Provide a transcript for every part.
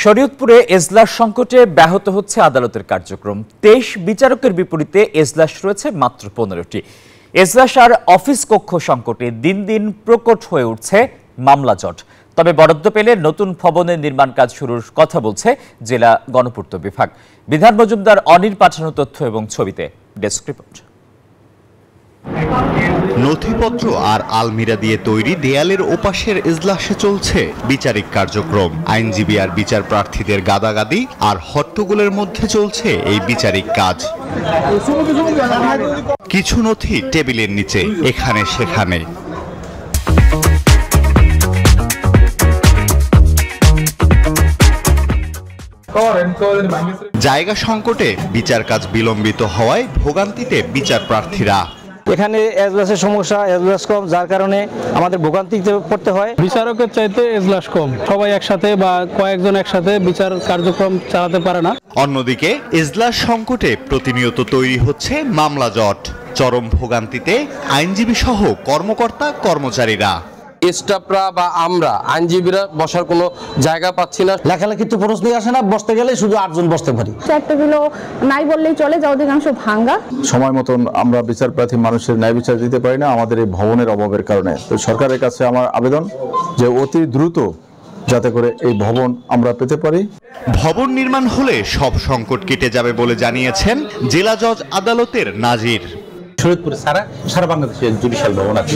শরীয়তপুরে এজলাস সংকটে ব্যাহত হচ্ছে আদালতের কার্যক্রম। ২৩ বিচারকের বিপরীতে এজলাস রয়েছে মাত্র ১৫টি। এজলাস আর অফিস কক্ষ সংকটে দিন দিন প্রকট হয়ে উঠছে মামলা জট। তবে বরাদ্দ পেলে নতুন ভবনের নির্মাণ কাজ শুরুর কথা বলছে জেলা গণপূর্ত বিভাগ। বিধান মজুমদার অনির পাঠানো তথ্য এবং ছবিতে ডেস্ক রিপোর্ট। নথিপত্র আর আলমিরা দিয়ে তৈরি দেয়ালের ওপাশের এজলাসে চলছে বিচারিক কার্যক্রম। আইনজীবী আর বিচার প্রার্থীদের গাদাগাদি আর হট্টগোলের মধ্যে চলছে এই বিচারিক কাজ। কিছু নথি টেবিলের নিচে, এখানে সেখানে। জায়গা সংকটে বিচার কাজ বিলম্বিত হওয়ায় ভোগান্তিতে বিচার প্রার্থীরা। এখানে এজলাসের সমস্যা, এজলাস কম, যার কারণে আমাদের ভোগান্তিতে পড়তে হয়। বিচারকের চাইতে এজলাস কম, সবাই একসাথে বা কয়েকজন একসাথে বিচার কার্যক্রম চালাতে পারে না। অন্যদিকে এজলাস সংকটে প্রতিনিয়ত তৈরি হচ্ছে মামলা জট। চরম ভোগান্তিতে আইনজীবী সহ কর্মকর্তা কর্মচারীরা। স্টাফরা বা আমরা আইনজীবীরা বসার কোনো জায়গা পাচ্ছি না। লেখালেখি তো প্রশ্নই আসে না, বসতে গেলে শুধু 8 জন বসতে পারি। চারটেগুলো নাই বললেই চলে, যা অধিকাংশ ভাঙ্গা। সময় মতন আমরা বিচার প্রার্থী মানুষের ন্যায় বিচার দিতে পারি না আমাদের এই ভবনের অভাবের কারণে। তো সরকারের কাছে আমার আবেদন যে অতি দ্রুত যাতে করে এই ভবন আমরা পেতে পারি। ভবন নির্মাণ হলে সব সংকট কেটে যাবে বলে জানিয়েছেন জেলা জজ আদালতের নাজির। শরীয়তপুর সারা বাংলাদেশে জুডিশিয়াল ভবন আছে,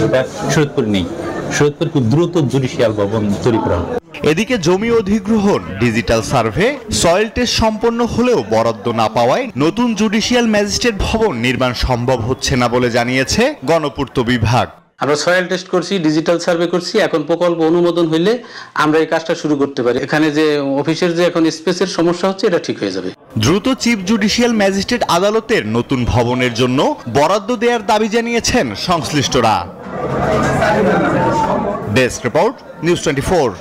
শরীয়তপুর নেই। শরীয়তপুর খুব দ্রুত জুডিশিয়াল ভবন তৈরি করা হবে। এদিকে জমি অধিগ্রহণ, ডিজিটাল সার্ভে, সয়েল টেস্ট সম্পন্ন হলেও বরাদ্দ না পাওয়ায় নতুন জুডিশিয়াল ম্যাজিস্ট্রেট ভবন নির্মাণ সম্ভব হচ্ছে না বলে জানিয়েছে গণপূর্ত বিভাগ। আমরা সয়েল টেস্ট করছি, ডিজিটাল সার্ভে করছি, এখন প্রকল্প অনুমোদন হইলে আমরা এই কাজটা শুরু করতে পারি। এখানে যে অফিসের যে এখন স্পেসের সমস্যা হচ্ছে, এটা ঠিক হয়ে যাবে। দ্রুত চিফ জুডিশিয়াল ম্যাজিস্ট্রেট আদালতের নতুন ভবনের জন্য বরাদ্দ দেওয়ার দাবি জানিয়েছেন সংশ্লিষ্টরা। Desk report, news 24।